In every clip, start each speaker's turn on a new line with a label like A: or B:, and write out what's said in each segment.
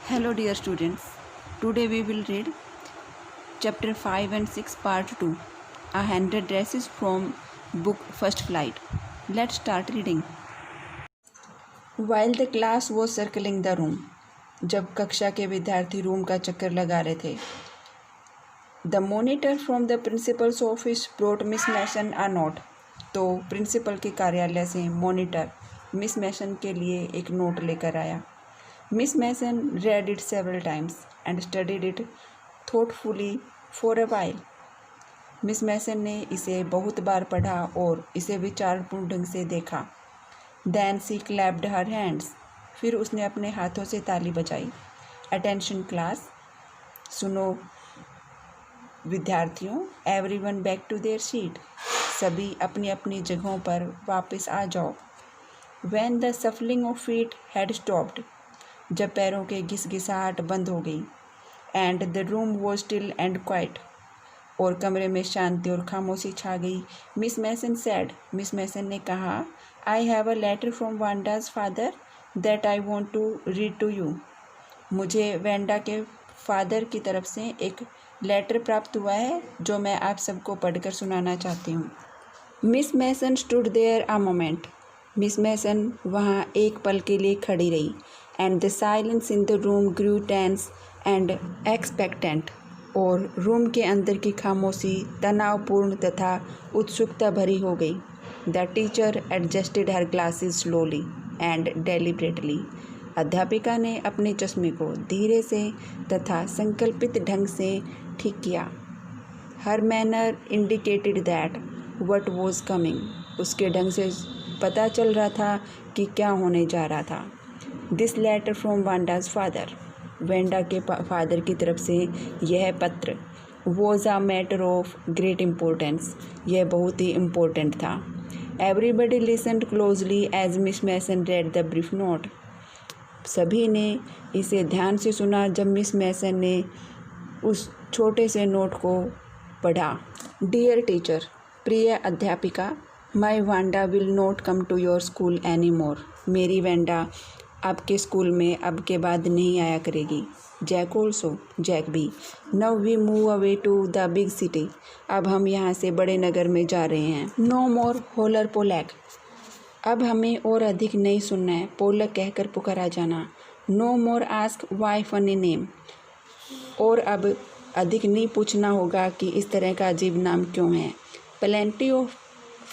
A: Hello dear students, today we will read chapter 5 and 6 part 2, A Hundred Dresses from book First Flight. Let's start reading. While the class was circling the room, जब कक्षा के विद्यार्थी room का चक्कर लगा रहे थे, the monitor from the principal's office brought Miss Mason a note. तो प्रिंसिपल के कार्यालय से मॉनिटर मिस मैसन के लिए एक नोट लेकर आया. Miss Mason read it several times and studied it thoughtfully for a while. Miss मैसन ने इसे बहुत बार पढ़ा और इसे विचारपूर्ण ढंग से देखा. Then she clapped her hands. फिर उसने अपने हाथों से ताली बजाई. Attention class. सुनो विद्यार्थियों. Everyone back to their seat. सभी अपनी अपनी जगहों पर वापस आ जाओ. When the shuffling of feet had stopped. जब पैरों के घिसघिसाहट बंद हो गई. And the room was still and quiet. और कमरे में शांति और खामोशी छा गई. Miss Mason said. मिस मैसन ने कहा, I have a letter from Wanda's father that I want to read to you. मुझे वेंडा के फादर की तरफ से एक लेटर प्राप्त हुआ है जो मैं आप सबको पढ़कर सुनाना चाहती हूँ. Miss Mason stood there a moment. Miss Mason वहाँ एक पल के लिए खड़ी रही. And the silence in the room grew tense and expectant. और रूम के अंदर की खामोशी तनावपूर्ण तथा उत्सुकता भरी हो गई. The teacher adjusted her glasses slowly and deliberately. अध्यापिका ने अपने चश्मे को धीरे से तथा संकल्पित ढंग से ठीक किया. Her manner indicated that what was coming. उसके ढंग से पता चल रहा था कि क्या होने जा रहा था. This letter from Wanda's father. Wanda के फादर की तरफ से यह पत्र. Was a matter of great importance. यह बहुत ही इम्पोर्टेंट था. Everybody listened closely as Miss Mason read the brief note. सभी ने इसे ध्यान से सुना जब मिस मैसन ने उस छोटे से नोट को पढ़ा. Dear teacher. प्रिय अध्यापिका. My Wanda will not come to your school any more. मेरी वेंडा आपके स्कूल में अब के बाद नहीं आया करेगी. Jack also. जैक भी. Now we move away to the big city. अब हम यहाँ से बड़े नगर में जा रहे हैं. नो मोर होलर पोलैक. अब हमें और अधिक नहीं सुनना है पोलक कहकर पुकारा जाना. No more ask why funny name. और अब अधिक नहीं पूछना होगा कि इस तरह का अजीब नाम क्यों है. Plenty of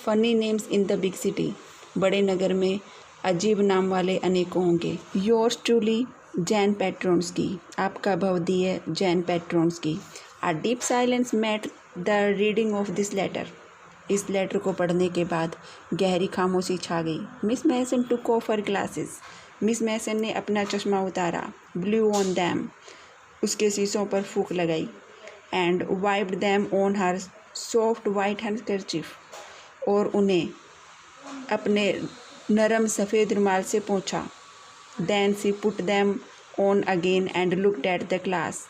A: funny names in the big city. बड़े नगर में अजीब नाम वाले अनेकों होंगे. Yours truly Jan Petronski. आपका भवदीय Jan Petronski. A deep silence met the reading of this letter. इस लेटर को पढ़ने के बाद गहरी खामोशी छा गई. Miss Mason took off her glasses. मिस मैसन ने अपना चश्मा उतारा. Blew on them. उसके शीशों पर फूंक लगाई. And wiped them on her soft white handkerchief. और उन्हें अपने नरम सफ़ेद रुमाल से पोंछा. Then she put them on again and looked at the class.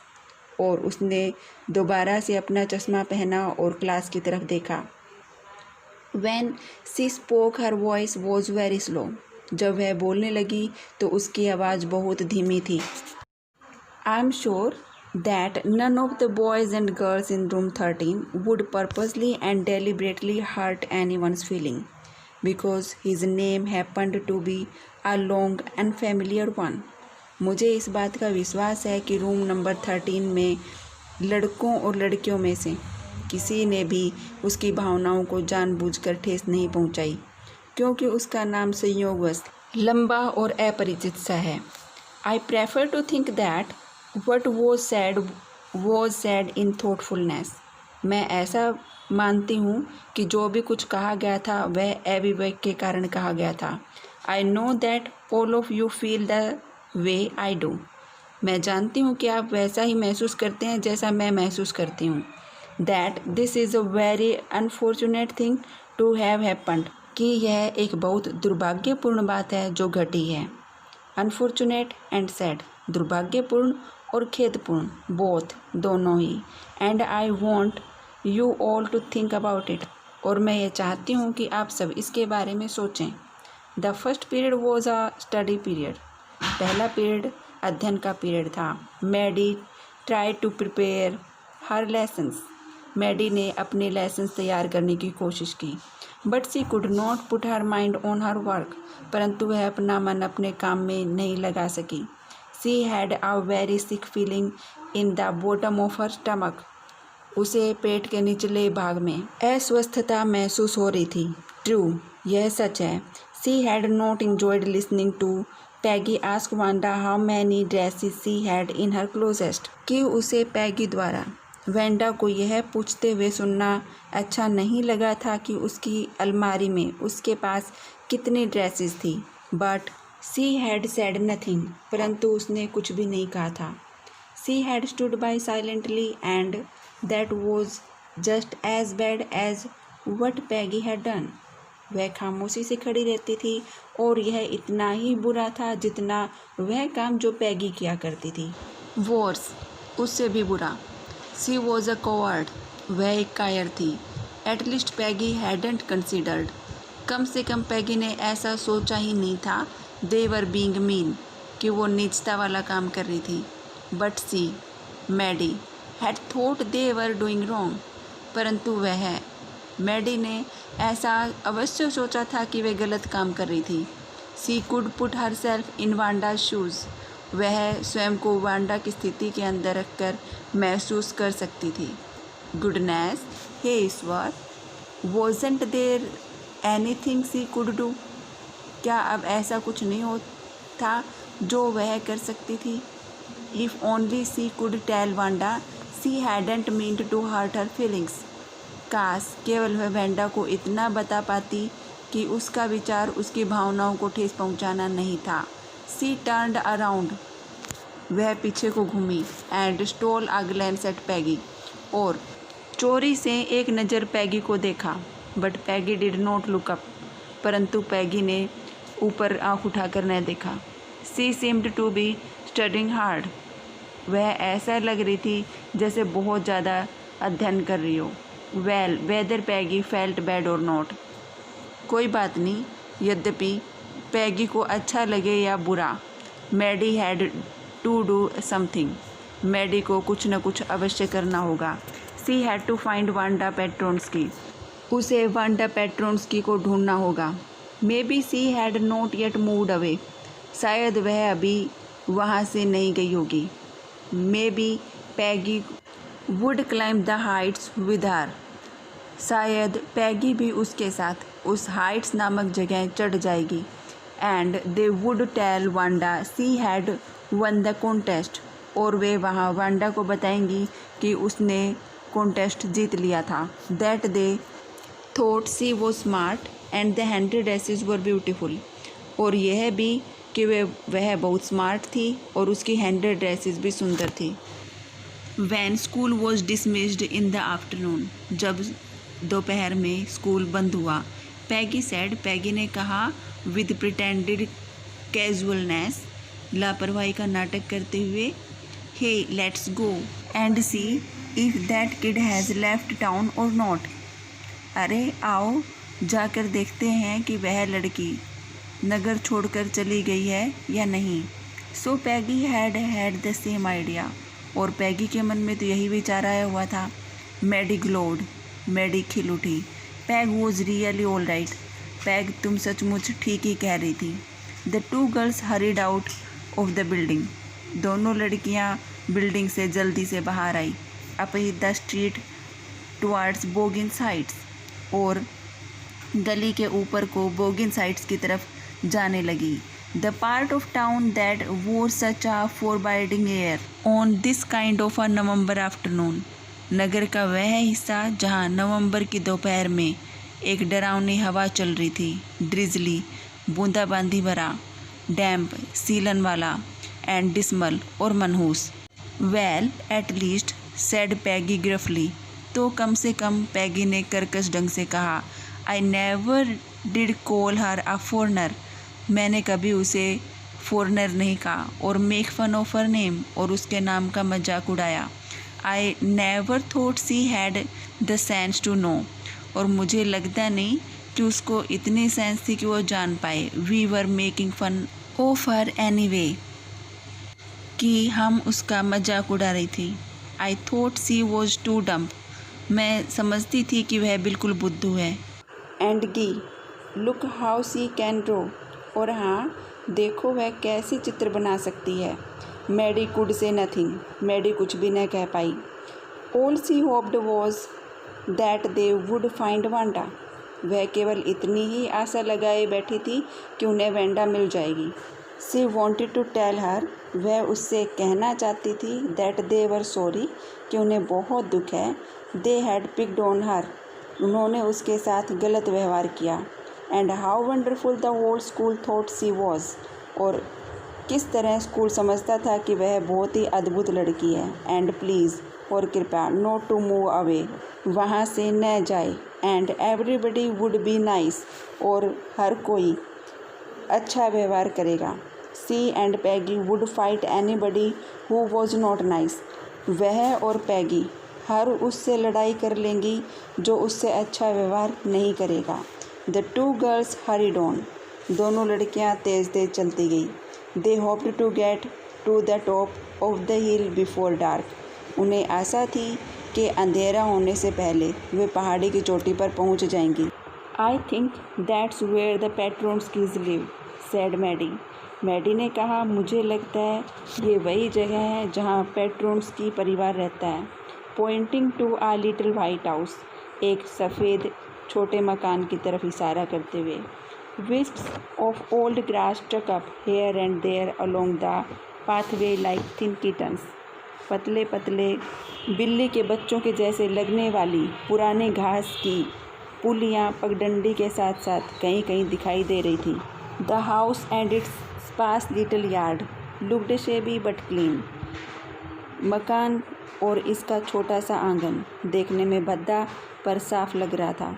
A: और उसने दोबारा से अपना चश्मा पहना और क्लास की तरफ देखा. When she spoke her voice was very slow. जब वह बोलने लगी तो उसकी आवाज़ बहुत धीमी थी. I am sure that none of the boys and girls in room 13 would purposely and deliberately hurt anyone's feeling because his name happened to be a long and familiar one. मुझे इस बात का विश्वास है कि रूम नंबर 13 में लड़कों और लड़कियों में से किसी ने भी उसकी भावनाओं को जानबूझकर ठेस नहीं पहुंचाई क्योंकि उसका नाम संयोगवश लंबा और अपरिचित सा है. I prefer to think that what was said in thoughtfulness. मैं ऐसा मानती हूँ कि जो भी कुछ कहा गया था वह अविवेक के कारण कहा गया था. I know that all of you feel the way I do. मैं जानती हूँ कि आप वैसा ही महसूस करते हैं जैसा मैं महसूस करती हूँ. That this is a very unfortunate thing to have happened. कि यह एक बहुत दुर्भाग्यपूर्ण बात है जो घटी है. Unfortunate and sad. दुर्भाग्यपूर्ण और खेदपूर्ण. बोथ. दोनों ही. And I want you all to think about it. और मैं ये चाहती हूँ कि आप सब इसके बारे में सोचें. The first period was a study period. पहला पीरियड अध्ययन का पीरियड था। Maddie try to prepare her lessons. Maddie ने अपने लेसन्स तैयार करने की कोशिश की। But she could not put her mind on her work. परंतु वह अपना मन अपने काम में नहीं लगा सकी। She had a very sick feeling in the bottom of her stomach. उसे पेट के निचले भाग में अस्वस्थता महसूस हो रही थी। ट्रू, यह सच है। She had not enjoyed listening to Peggy ask Wanda how many dresses she had in her closest. कि उसे पैगी द्वारा वेंडा को यह पूछते हुए सुनना अच्छा नहीं लगा था कि उसकी अलमारी में उसके पास कितनी ड्रेसेस थी। But she had said nothing. परंतु उसने कुछ भी नहीं कहा था। She had stood by silently and that was just as bad as what Peggy had done. वह खामोशी से खड़ी रहती थी और यह इतना ही बुरा था जितना वह काम जो पैगी किया करती थी। वर्स, उससे भी बुरा। सी वॉज अ कोवर्ड। वह एक कायर थी। एटलीस्ट पैगी हैडेंट कंसिडर्ड। कम से कम पैगी ने ऐसा सोचा ही नहीं था दे वर बीइंग मीन, कि वो नीचता वाला काम कर रही थी। But she, Maddie, had thought they were doing wrong. परंतु वह मैडी ने ऐसा अवश्य सोचा था कि वह गलत काम कर रही थी। She could put herself in Wanda shoes. वह स्वयं को वांडा की स्थिति के अंदर रखकर महसूस कर सकती थी। गुडनेस, हे ईश्वर, wasn't there anything she could do. क्या अब ऐसा कुछ नहीं हो था जो वह कर सकती थी। If only she could tell Wanda she hadn't meant to hurt her feelings. काश केवल वह वेंडा को इतना बता पाती कि उसका विचार उसकी भावनाओं को ठेस पहुंचाना नहीं था। She turned around. वह पीछे को घूमी and stole a glance at Peggy. और चोरी से एक नज़र पैगी को देखा। But Peggy did not look up. परंतु पैगी ने ऊपर आँख उठाकर न देखा। She seemed to be studying hard. वह ऐसा लग रही थी जैसे बहुत ज़्यादा अध्ययन कर रही हो। वेल, वेदर पैगी फेल्ट बैड और नॉट। कोई बात नहीं, यद्यपि पैगी को अच्छा लगे या बुरा, Maddie had to do something. Maddie को कुछ न कुछ अवश्य करना होगा। She had to find Wanda Petronski. उसे वांडा पेट्रोन्स्की को ढूंढना होगा। Maybe she had not yet moved away. शायद वह अभी वहाँ से नहीं गई होगी। Maybe Peggy would climb the heights with her. शायद पैगी भी उसके साथ उस हाइट्स नामक जगह चढ़ जाएगी। And they would tell Wanda she had won the contest. और वे वहाँ वांडा को बताएंगी कि उसने कॉन्टेस्ट जीत लिया था। दैट दे थॉट सी वो smart and the hundred dresses were beautiful. और यह भी कि वह बहुत स्मार्ट थी और उसकी 100 ड्रेसेस भी सुंदर थी। When school was dismissed in the afternoon. जब दोपहर में स्कूल बंद हुआ। पैगी सेड, पैगी ने कहा विद प्रिटेंडेड कैजुअलनेस, लापरवाही का नाटक करते हुए, hey let's go and see if that kid has left town और नॉट। अरे आओ जाकर देखते हैं कि वह लड़की नगर छोड़कर चली गई है या नहीं। सो पैगी हैड द सेम आइडिया। और पैगी के मन में तो यही विचार आया हुआ था। Maddie glowed. मैडी खिल उठी। Peg was really all right. Peg, तुम सचमुच ठीक ही कह रही थी। The two girls hurried out of the building. दोनों लड़कियां बिल्डिंग से जल्दी से बाहर आई। Up the street towards Boggins Heights. और गली के ऊपर को बोगिन्स हाइट्स की तरफ जाने लगी। The part of town that wore such a forbidding air on this kind of a November afternoon. नगर का वह हिस्सा जहाँ नवंबर की दोपहर में एक डरावनी हवा चल रही थी। ड्रिजली, बूंदाबांदी भरा, डैम्प, सीलन वाला एंड डिस्मल और मनहूस। वेल एट लीस्ट सेड पैगी ग्रफली। तो कम से कम पैगी ने कर्कश ढंग से कहा, I never did call her a foreigner. मैंने कभी उसे फॉरनर नहीं कहा। और make fun of her name, और उसके नाम का मजाक उड़ाया। I never thought she had the sense to know. और मुझे लगता नहीं कि उसको इतनी सेंस थी कि वो जान पाए। We were making fun of her anyway. कि हम उसका मजाक उड़ा रही थी। I thought she was too dumb, मैं समझती थी कि वह बिल्कुल बुद्धू है। And gee, look how she can draw, और हाँ देखो वह कैसे चित्र बना सकती है। Maddie could say nothing, Maddie कुछ भी न कह पाई। All she hoped was that they would find Wanda, वह केवल इतनी ही आशा लगाए बैठी थी कि उन्हें वेंडा मिल जाएगी। She wanted to tell her, वह उससे कहना चाहती थी दैट दे वर सॉरी, कि उन्हें बहुत दुख है। They had picked on her, उन्होंने उसके साथ गलत व्यवहार किया। And how wonderful the whole school thought she was, और किस तरह स्कूल समझता था कि वह बहुत ही अद्भुत लड़की है। एंड प्लीज़, और कृपया, नॉट टू मूव अवे, वहाँ से न जाए। And everybody would be nice, और हर कोई अच्छा व्यवहार करेगा। She and Peggy would fight anybody who was not nice, वह और पैगी हर उससे लड़ाई कर लेंगी जो उससे अच्छा व्यवहार नहीं करेगा। The two girls hurried on, दोनों लड़कियां तेज तेज चलती गई। They hoped to get to the top of the hill before dark, उन्हें आशा थी कि अंधेरा होने से पहले वे पहाड़ी की चोटी पर पहुंच जाएंगी। I think that's where the Petronskis live, said Maddie, Maddie ने कहा मुझे लगता है ये वही जगह है जहाँ पेट्रोन्स्की परिवार रहता है। Pointing to a little white house, एक सफ़ेद छोटे मकान की तरफ इशारा करते हुए। Wisps of old grass stuck up here and there along the pathway like thin kittens, पतले पतले बिल्ली के बच्चों के जैसे लगने वाली पुरानी घास की पुलियाँ पगडंडी के साथ साथ कहीं कहीं दिखाई दे रही थी। The house and its sparse little yard looked shabby but clean, मकान और इसका छोटा सा आंगन देखने में भद्दा पर साफ लग रहा था।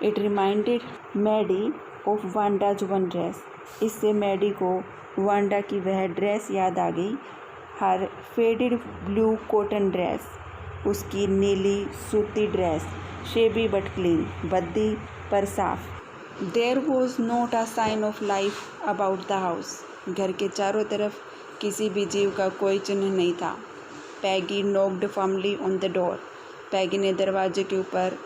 A: It reminded Maddie of Wanda's one dress, इससे मैडी को वांडा की वह ड्रेस याद आ गई। Her faded blue cotton dress, उसकी नीली सूती ड्रेस, शेबी बट क्लीन, भद्दी पर साफ। There was not a sign of life about the house, घर के चारों तरफ किसी भी जीव का कोई चिन्ह नहीं था। Peggy knocked firmly on the door, Peggy ने दरवाजे के ऊपर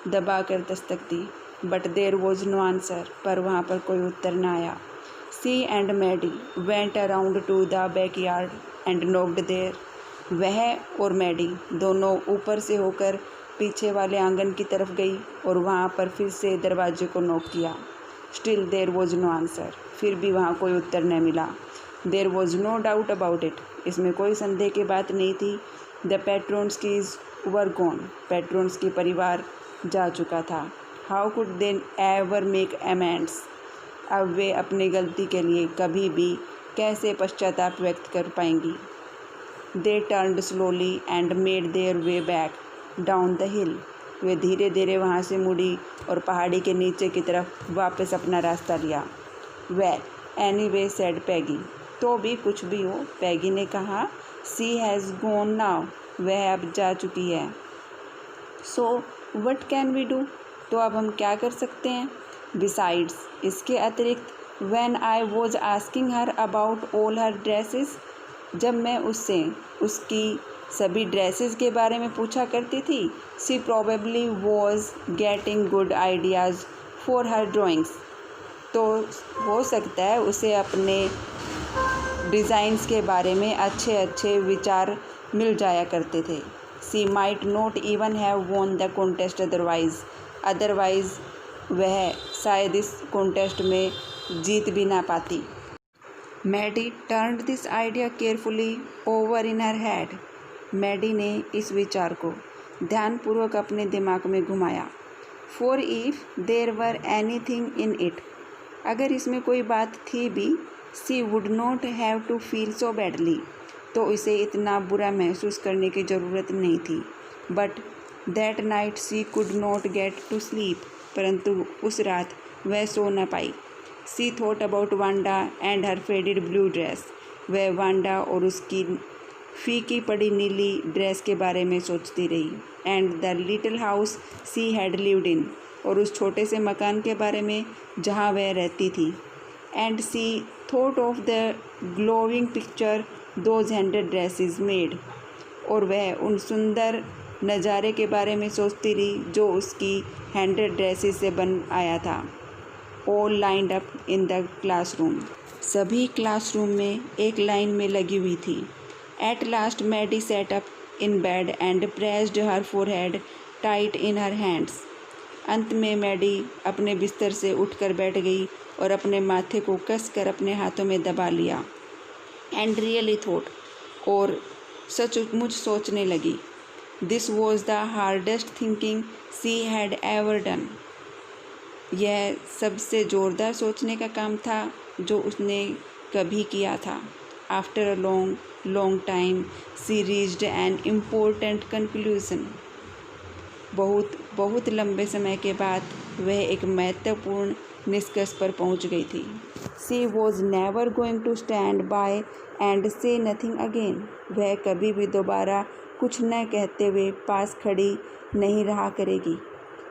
A: दबा कर दस्तक दी। But there was no answer, पर वहाँ पर कोई उत्तर न आया। She and Maddie went around to the backyard and knocked there, वह और मैडी दोनों ऊपर से होकर पीछे वाले आंगन की तरफ गई और वहाँ पर फिर से दरवाजे को नॉक किया। Still there was no answer, फिर भी वहाँ कोई उत्तर न मिला। There was no doubt about it, इसमें कोई संदेह की बात नहीं थी। The Petronskis were gone, Petronski परिवार जा चुका था। How could they ever make amends, अब वे अपनी गलती के लिए कभी भी कैसे पश्चाताप व्यक्त कर पाएंगी। They turned slowly and made their way back down the hill, वे धीरे धीरे वहाँ से मुड़ी और पहाड़ी के नीचे की तरफ वापस अपना रास्ता लिया। वेल एनीवे सेड पैगी, तो भी कुछ भी हो, पैगी ने कहा। सी हैज़ गॉन नाउ, वह अब जा चुकी है। So what can we do, तो अब हम क्या कर सकते हैं। बिसाइड्स, इसके अतिरिक्त, when I was asking her about all her dresses, जब मैं उससे उसकी सभी ड्रेसेस के बारे में पूछा करती थी। She probably was getting good ideas for her drawings, तो हो सकता है उसे अपने डिज़ाइंस के बारे में अच्छे अच्छे विचार मिल जाया करते थे। She might not even have won the contest otherwise वह शायद इस कॉन्टेस्ट में जीत भी ना पाती। Maddie turned this idea carefully over in her head, Maddie ने इस विचार को ध्यानपूर्वक अपने दिमाग में घुमाया। For if there were anything in it, अगर इसमें कोई बात थी भी, she would not have to feel so badly, तो इसे इतना बुरा महसूस करने की ज़रूरत नहीं थी। But that night she could not get to sleep, परंतु उस रात वह सो न पाई। She thought about Wanda and her faded blue dress, वह वांडा और उसकी फीकी पड़ी नीली ड्रेस के बारे में सोचती रही। And the little house she had lived in, और उस छोटे से मकान के बारे में जहाँ वह रहती थी। And she thought of the glowing picture those 100 dresses made. और वह उन सुंदर नज़ारे के बारे में सोचती रही जो उसकी 100 ड्रेसेस से बन आया था। All lined up in the classroom. सभी क्लासरूम में एक लाइन में लगी हुई थी। At last Maddie sat up in bed and pressed her forehead tight in her hands. अंत में मैडी अपने बिस्तर से उठकर बैठ गई और अपने माथे को कसकर अपने हाथों में दबा लिया। एंड रियली थॉट, और सचमुच सोचने लगी, this was the hardest thinking she had ever done. यह सबसे ज़ोरदार सोचने का काम था जो उसने कभी किया था। After a long time she reached an important conclusion. बहुत लंबे समय के बाद वह एक महत्वपूर्ण निष्कर्ष पर पहुंच गई थी। She was never going to stand by and say nothing again. वह कभी भी दोबारा कुछ न कहते हुए पास खड़ी नहीं रहा करेगी।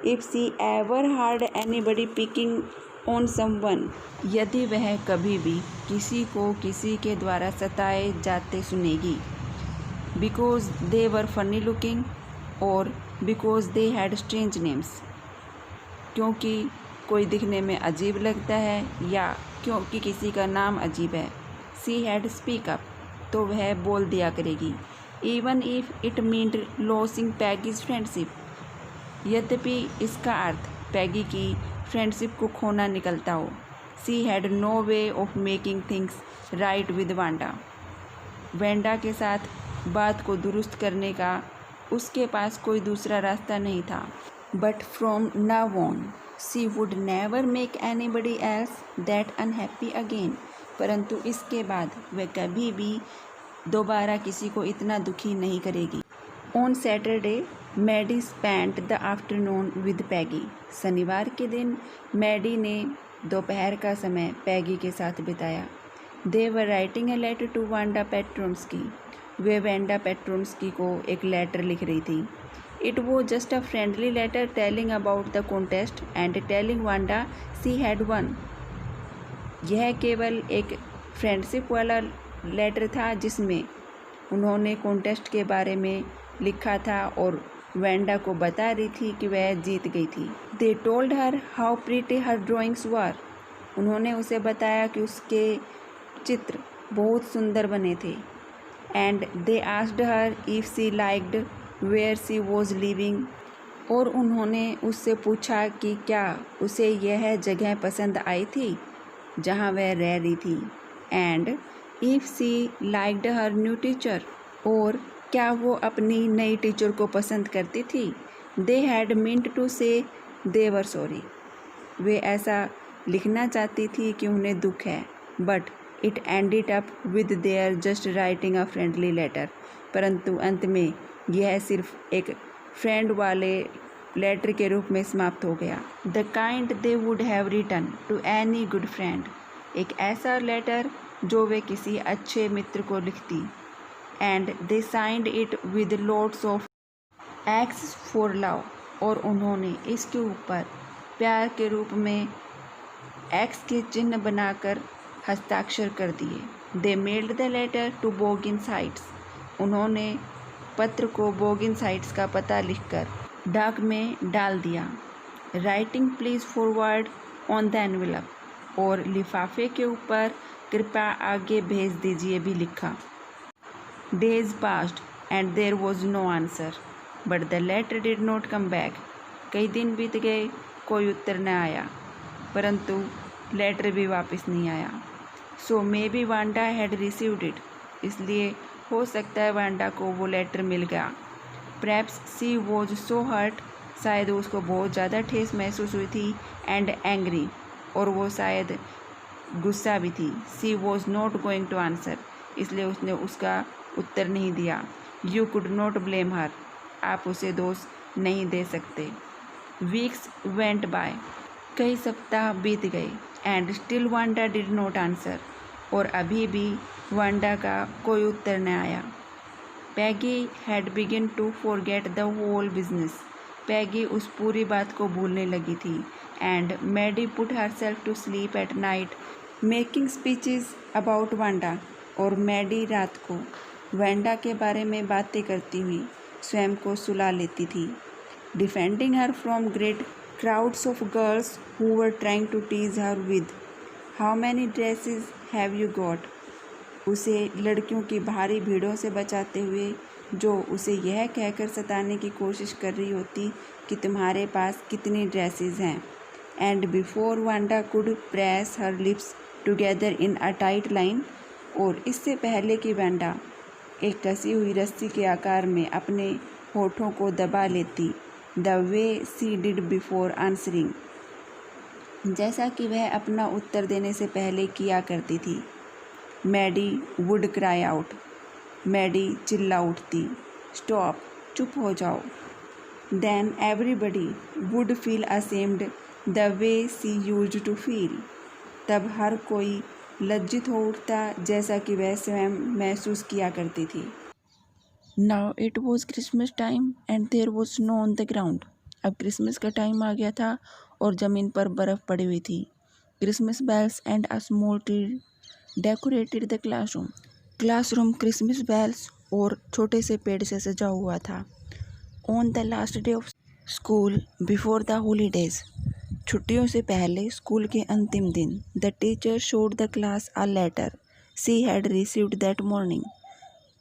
A: If she ever heard anybody picking on someone. यदि वह कभी भी किसी को किसी के द्वारा सताए जाते सुनेगी। Because they were funny looking और because they had strange names. क्योंकि कोई दिखने में अजीब लगता है या क्योंकि किसी का नाम अजीब है। सी हैड स्पीक अप, तो वह बोल दिया करेगी। Even if it meant losing Peggy's friendship. यद्यपि इसका अर्थ पैगी की फ्रेंडशिप को खोना निकलता हो। She had no way of making things right with Wanda. Wanda के साथ बात को दुरुस्त करने का उसके पास कोई दूसरा रास्ता नहीं था। But from now on she would never make anybody else that unhappy again. परंतु इसके बाद वह कभी भी दोबारा किसी को इतना दुखी नहीं करेगी। On Saturday Maddie spent the afternoon with Peggy. शनिवार के दिन मैडी ने दोपहर का समय पैगी के साथ बिताया। They were writing a letter to Wanda Petronski. वे वांडा पेट्रोन्स्की को एक लेटर लिख रही थी। It was just a friendly letter telling about the contest and telling Wanda she had won. यह केवल एक फ्रेंडशिप वाला लेटर था जिसमें उन्होंने कॉन्टेस्ट के बारे में लिखा था और वांडा को बता रही थी कि वह जीत गई थी। They told her how pretty her drawings were. उन्होंने उसे बताया कि उसके चित्र बहुत सुंदर बने थे। And they asked her if she liked where she was living. और उन्होंने उससे पूछा कि क्या उसे यह जगह पसंद आई थी जहाँ वह रह रही थी। And if she liked her new teacher. और क्या वो अपनी नई टीचर को पसंद करती थी। दे हैड मीन्ट टू से दे वर सॉरी। वे ऐसा लिखना चाहती थी कि उन्हें दुख है। But it ended up with their just writing a friendly letter. परंतु अंत में यह सिर्फ एक फ्रेंड वाले लेटर के रूप में समाप्त हो गया। The kind they would have written to any good friend. एक ऐसा लेटर जो वे किसी अच्छे मित्र को लिखती। And they signed it with lots of x for love. और उन्होंने इसके ऊपर प्यार के रूप में एक्स के चिन्ह बनाकर हस्ताक्षर कर दिए। They mailed the letter to Boggins Heights. उन्होंने पत्र को बोगिन साइट्स का पता लिखकर डाक में डाल दिया। Writing please forward on the envelope. और लिफाफे के ऊपर कृपया आगे भेज दीजिए भी लिखा। Days passed and there was no answer but the letter did not come back. कई दिन बीत गए, कोई उत्तर न आया, परंतु लेटर भी वापस नहीं आया। So maybe Wanda had received it. इसलिए हो सकता है वांडा को वो लेटर मिल गया। Perhaps she was so hurt. शायद उसको बहुत ज़्यादा ठेस महसूस हुई थी। एंड एंग्री, और वो शायद गुस्सा भी थी। She was not going to answer. इसलिए उसने उसका उत्तर नहीं दिया। You could not blame her. आप उसे दोष नहीं दे सकते। Weeks went by. कई सप्ताह बीत गए। And still Wanda did not answer. और अभी भी वांडा का कोई उत्तर न आया। Peggy had begin to forget the whole business. Peggy उस पूरी बात को भूलने लगी थी। And Maddie put her self to sleep at night making speeches about Wanda. और मैडी रात को वेंडा के बारे में बातें करती हुई स्वयं को सुला लेती थी, defending her from great crowds of girls who were trying to tease her with how many dresses have you got, उसे लड़कियों की भारी भीड़ों से बचाते हुए जो उसे यह कहकर सताने की कोशिश कर रही होती कि तुम्हारे पास कितनी ड्रेसेस हैं। And before Wanda could press her lips together in a tight line, और इससे पहले कि वांडा एक कसी हुई रस्सी के आकार में अपने होठों को दबा लेती, the way she did before answering, जैसा कि वह अपना उत्तर देने से पहले किया करती थी। Maddie would cry out, Maddie चिल्ला उठती, स्टॉप, चुप हो जाओ। Then everybody would feel ashamed the way she used to feel, तब हर कोई लज्जित हो उठता जैसा कि वह स्वयं महसूस किया करती थी। Now it was Christmas time and there was snow on the ground, अब क्रिसमस का टाइम आ गया था और ज़मीन पर बर्फ़ पड़ी हुई थी। Christmas bells and a small tree decorated the classroom, classroom Christmas bells और छोटे से पेड़ से सजा हुआ था। On the last day of school before the holidays, छुट्टियों से पहले स्कूल के अंतिम दिन, the teacher showed the class a letter she had received that morning,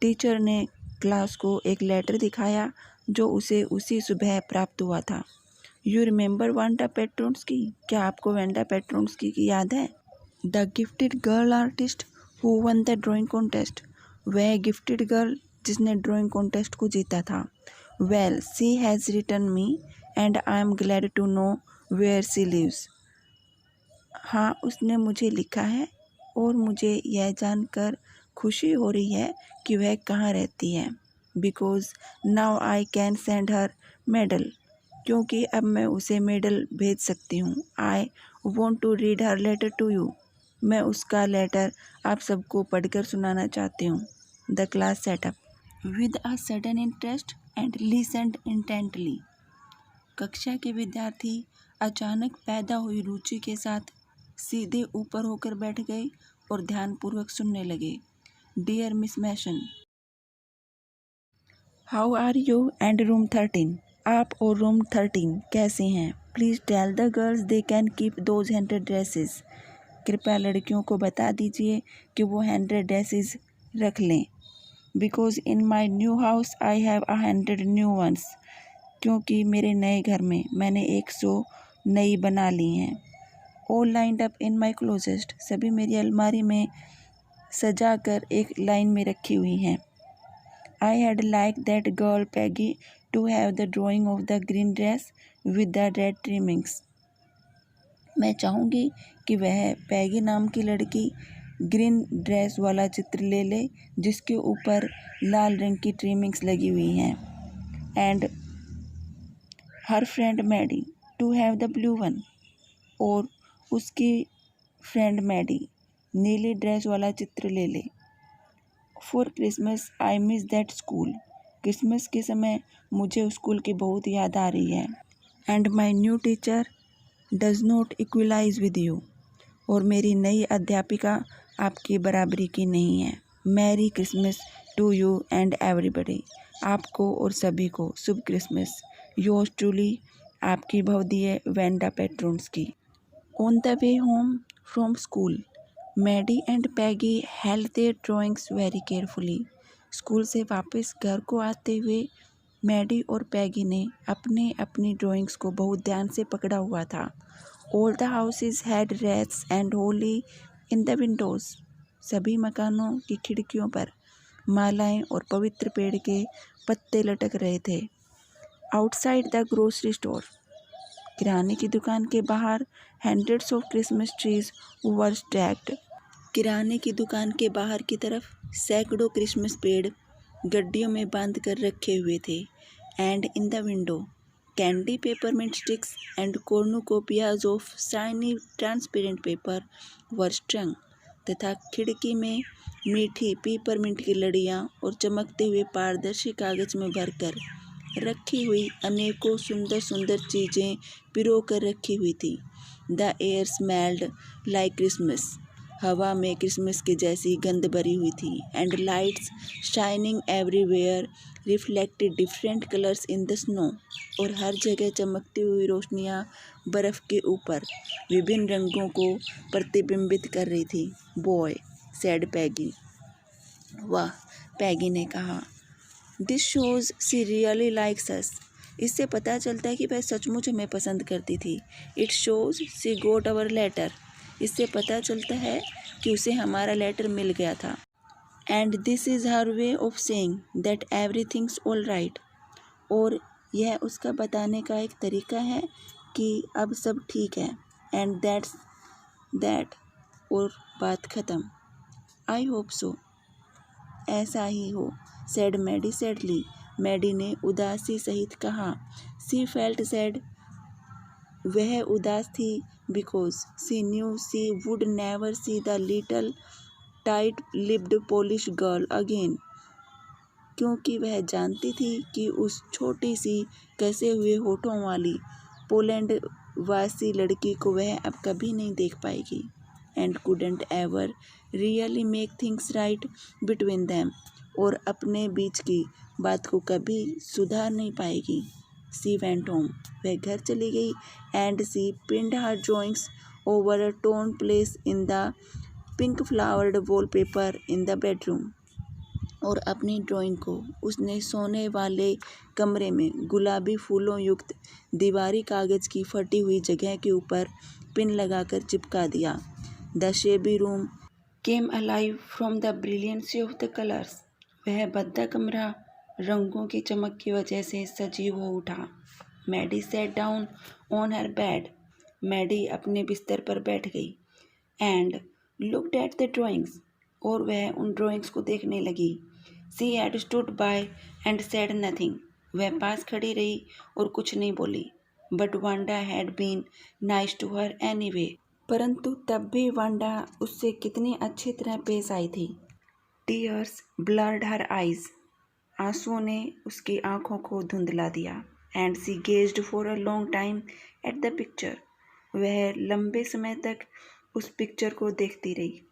A: teacher ने क्लास को एक लेटर दिखाया जो उसे उसी सुबह प्राप्त हुआ था। यू रिमेंबर वांडा पेट्रोन्स्की, क्या आपको वांडा पेट्रोन्स्की की याद है? The gifted girl artist who won the drawing contest, वह गिफ्टेड गर्ल जिसने ड्राइंग कॉन्टेस्ट को जीता था। Well she has written me and I am glad to know where she lives, हाँ उसने मुझे लिखा है और मुझे यह जानकर खुशी हो रही है कि वह कहाँ रहती है। Because now I can send her medal, क्योंकि अब मैं उसे मेडल भेज सकती हूँ। I want to read her letter to you, मैं उसका लेटर आप सबको पढ़कर सुनाना चाहती हूँ। The class sat up with a sudden interest and listened intently, कक्षा के विद्यार्थी अचानक पैदा हुई रुचि के साथ सीधे ऊपर होकर बैठ गए और ध्यानपूर्वक सुनने लगे। Dear Miss Mason, how are you and room 13, आप और रूम 13 कैसे हैं? Please tell the girls they can keep those 100 dresses, कृपया लड़कियों को बता दीजिए कि वो 100 ड्रेसेस रख लें। Because in my new house I have 100 new ones, क्योंकि मेरे नए घर में मैंने 100 नई बना ली हैं। All lined up in my closest, सभी मेरी अलमारी में सजा कर एक लाइन में रखी हुई हैं। I had like that girl Peggy to have the drawing of the green dress with the red trimmings, मैं चाहूँगी कि वह पैगी नाम की लड़की ग्रीन ड्रेस वाला चित्र ले ले जिसके ऊपर लाल रंग की ट्रिमिंग्स लगी हुई हैं। And her friend Maddie to have the blue one, और उसकी फ्रेंड मैडी नीली ड्रेस वाला चित्र ले ले। For Christmas I miss that school, Christmas के समय मुझे स्कूल की बहुत याद आ रही है। And my new teacher does not equalize with you, और मेरी नई अध्यापिका आपकी बराबरी की नहीं है। Merry Christmas to you and everybody, आपको और सभी को शुभ क्रिसमस। योर्स ट्रूली, आपकी भवदीय Wanda Petronski. On the way home from school Maddie and Peggy held their drawings very carefully, school से वापस घर को आते हुए मैडी और पैगी ने अपनी ड्राइंग्स को बहुत ध्यान से पकड़ा हुआ था। All the houses had rats and Holi in the Windows, सभी मकानों की खिड़कियों पर मालाएं और पवित्र पेड़ के पत्ते लटक रहे थे। आउटसाइड द ग्रोसरी स्टोर, किराने की दुकान के बाहर hundreds of Christmas trees were stacked, किराने की दुकान के बाहर की तरफ सैकड़ों क्रिसमस पेड़ गड्डियों में बांध कर रखे हुए थे। And in the window candy peppermint sticks and cornucopias of shiny transparent paper were strung, तथा खिड़की में मीठी पेपरमिंट की लड़ियाँ और चमकते हुए पारदर्शी कागज में भरकर रखी हुई अनेकों सुंदर सुंदर चीज़ें पिरो कर रखी हुई थी। The air smelled like Christmas, हवा में क्रिसमस की जैसी गंध भरी हुई थी। And lights shining everywhere reflected different colours in the snow. और हर जगह चमकती हुई रोशनियाँ बर्फ़ के ऊपर विभिन्न रंगों को प्रतिबिंबित कर रही थी। Boy said Peggy. वाह, पैगी ने कहा, this shows she really likes us. इससे पता चलता है कि वह सचमुच हमें पसंद करती थी। It shows she got our letter. इससे पता चलता है कि उसे हमारा लेटर मिल गया था। And this is her way of saying that everything's all right. और यह उसका बताने का एक तरीका है कि अब सब ठीक है। And that's that. और बात ख़त्म। I hope so. ऐसा ही हो, सेड मैडी सैडली। मैडी ने उदासी सहित कहा। She felt sad. वह उदास थी because she knew she would never see the little tight lipped Polish girl again. क्योंकि वह जानती थी कि उस छोटी सी कसे हुए होठों वाली पोलैंड वासी लड़की को वह अब कभी नहीं देख पाएगी। And couldn't ever really make things right between them. और अपने बीच की बात को कभी सुधार नहीं पाएगी। She went home. वह घर चली गई। And she pinned her drawings over a torn place in the pink flowered wallpaper in the bedroom. और अपनी ड्राइंग को उसने सोने वाले कमरे में गुलाबी फूलों युक्त दीवारी कागज़ की फटी हुई जगह के ऊपर पिन लगाकर चिपका दिया। The शेबी room came alive from the brilliancy of the colours. वह भद्दा कमरा रंगों की चमक की वजह से सजीव हो उठा। Maddie sat down on her bed. Maddie अपने बिस्तर पर बैठ गई। And looked at the drawings. और वह उन ड्राइंग्स को देखने लगी। She had stood by and said nothing. वह पास खड़ी रही और कुछ नहीं बोली। But Wanda had been nice to her anyway. परंतु तब भी वांडा उससे कितनी अच्छी तरह पेश आई थी। Tears blurred her eyes. आंसुओं ने उसकी आंखों को धुंधला दिया। And she gazed for a long time at the picture. वह लंबे समय तक उस पिक्चर को देखती रही।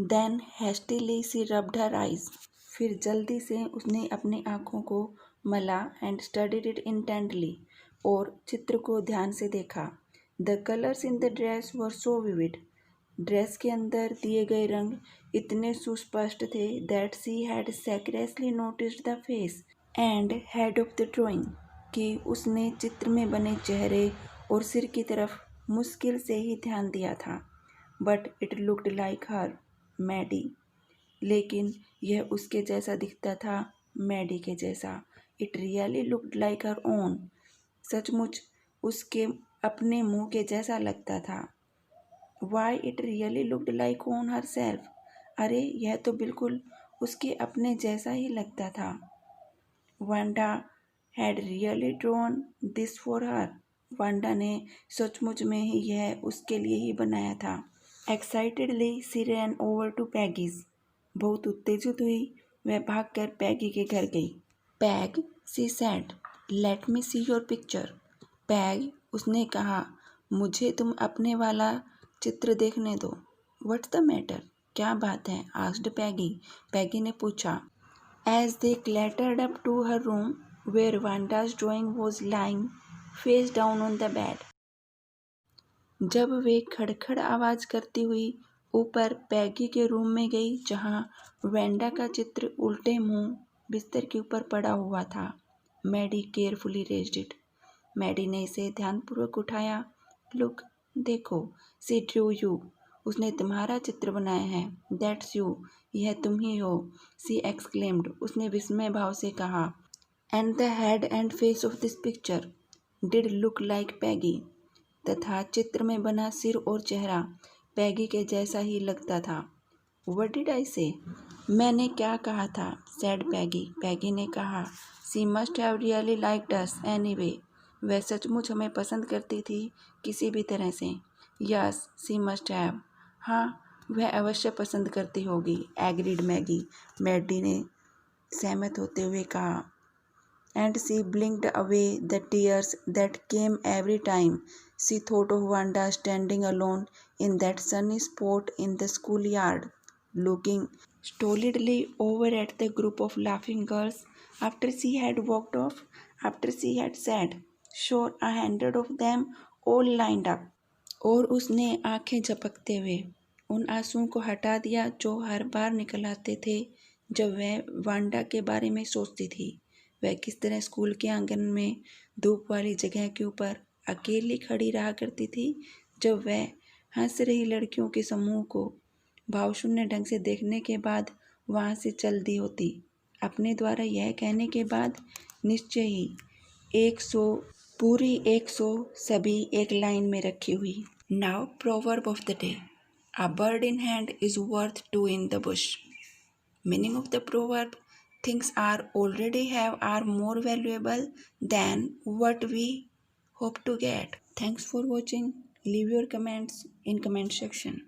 A: Then hastily she rubbed her eyes. फिर जल्दी से उसने अपनी आंखों को मला। And studied it intently. और चित्र को ध्यान से देखा। The colours in the dress were so vivid. Dress के अंदर दिए गए रंग इतने सुस्पष्ट थे that she had scarcely noticed the face and head of the drawing. कि उसने चित्र में बने चेहरे और सिर की तरफ मुश्किल से ही ध्यान दिया था। But it looked like her Maddie. लेकिन यह उसके जैसा दिखता था, मैडी के जैसा। It really looked like her own. सचमुच उसके अपने मुंह के जैसा लगता था। Why it really looked like on herself. अरे यह तो बिल्कुल उसके अपने जैसा ही लगता था। Wanda had really drawn this for her. Wanda ने सचमुच में ही यह उसके लिए ही बनाया था। Excitedly she ran over to Peggy's. बहुत उत्तेजित हुई वह भागकर पैगी के घर गई। Peg, she said, let me see your picture. Peg, उसने कहा, मुझे तुम अपने वाला चित्र देखने दो। What's the matter? क्या बात है? Asked Peggy. पैगी ने पूछा। As they clattered up to her room where Wanda's drawing was lying face down on the bed. जब वे खड़खड़ आवाज़ करती हुई ऊपर पैगी के रूम में गई जहाँ वेंडा का चित्र उल्टे मुंह बिस्तर के ऊपर पड़ा हुआ था। Maddie carefully raised it. Maddie ने इसे ध्यानपूर्वक उठाया। लुक, देखो, सी ड्रू यू। उसने तुम्हारा चित्र बनाया है। दैट्स यू, यह तुम ही हो। सी एक्सक्लेम्ड, उसने विस्मय भाव से कहा। And the head and face of this picture did look like Peggy. तथा चित्र में बना सिर और चेहरा पैगी के जैसा ही लगता था। व्हाट डिड आई से? मैंने क्या कहा था? सैड पैगी। पैगी ने कहा, she must have really liked us anyway. वह सचमुच हमें पसंद करती थी किसी भी तरह से। Yes, she must have. हाँ, वह अवश्य पसंद करती होगी। Agreed Maggi. मैडी ने सहमत होते हुए कहा। And she blinked away the tears that came every time She thought of Wanda standing alone in that sunny spot in the schoolyard, looking stolidly over at the group of laughing girls after she had walked off, after she had said, "Sure, 100 of them all lined up." और उसने आंखें झपकते हुए उन आंसुओं को हटा दिया जो हर बार निकल आते थे जब वह वांडा के बारे में सोचती थी। वह किस तरह स्कूल के आंगन में धूप वाली जगह के ऊपर अकेली खड़ी रहा करती थी जब वह हंस रही लड़कियों के समूह को भावशून्य ढंग से देखने के बाद वहाँ से चल दी होती, अपने द्वारा यह कहने के बाद, निश्चय ही 100 पूरी 100 सभी एक लाइन में रखी हुई। Now proverb of the day, a bird in hand is worth two in the bush. Meaning of the proverb, things are already have are more valuable than what we hope to get. Thanks for watching. Leave your comments in comment section.